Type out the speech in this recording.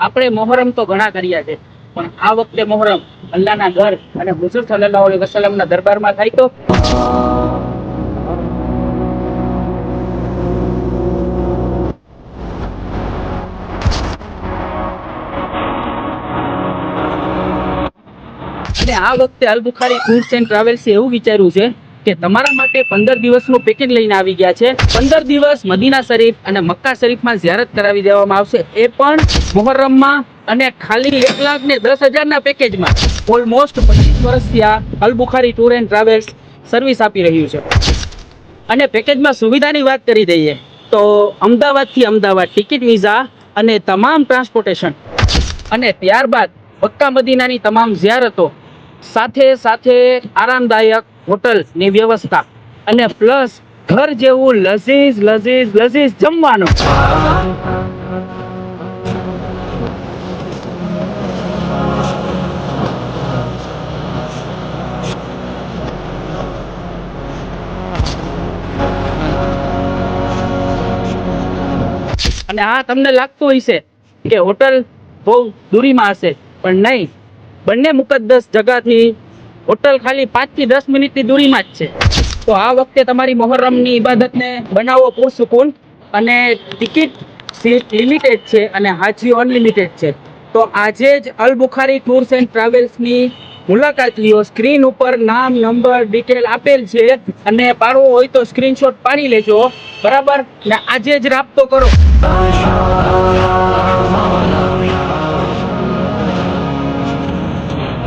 આપણે મોહરમ તો ઘણા કર્યા છે, પણ આ વખતે મોહરમ અલ્લાહના ઘર અને હુઝુર સલ્લલ્લાહુ અલૈહિ વસલ્લમના દરબારમાં થાય તો અને આ વખતે અલ બુખારી ટૂર્સ એન્ડ ટ્રાવેલ્સે એવું વિચાર્યું છે કે તમારા માટે 15 દિવસનું પેકેજ લઈને આવી ગયા છે. 15 દિવસ મદીના શરીફ અને મક્કા શરીફમાં ઝિયારત કરાવી દેવામાં આવશે, એ પણ મુહર્રમમાં, અને ખાલી 1,10,000ના પેકેજમાં. ઓલમોસ્ટ 25 વર્ષથી આ Al Bukhari tour and travels service આપી રહ્યું છે. અને પેકેજમાં સુવિધાની વાત કરી દઈએ તો અમદાવાદથી અમદાવાદ ટિકિટ, વિઝા અને તમામ ટ્રાન્સપોર્ટેશન, અને ત્યારબાદ મક્કા મદીનાની તમામ ઝિયારતો, સાથે સાથે આરામદાયક હોટલની વ્યવસ્થા, અને પ્લસ ઘર જેવું લઝીઝ લઝીઝ લઝીઝ જમવાનું. અને આ તમને લાગતું હોય છે કે હોટલ બહુ દૂરીમાં હશે, પણ નહીં. બંને મુકદ્દસ જગાથી હોટલ ખાલી 5 થી 10 મિનિટની દૂરીમાં જ છે. તો આ વખતે તમારી મોહર્રમની ઇબાદતને બનાવો પુરસુકૂન. અને ટિકિટ સીટ લિમિટેડ છે અને હાજીઓ અનલિમિટેડ છે. તો આજે જ અલ બુખારી ટૂર્સ એન્ડ ટ્રાવેલ્સની મુલાકાત લ્યો. સ્ક્રીન ઉપર નામ, નંબર, ડિટેલ આપેલ છે, અને પાડવો હોય તો સ્ક્રીનશોટ પાડી લેજો, બરાબર? ને આજે જ રાબતો કરો.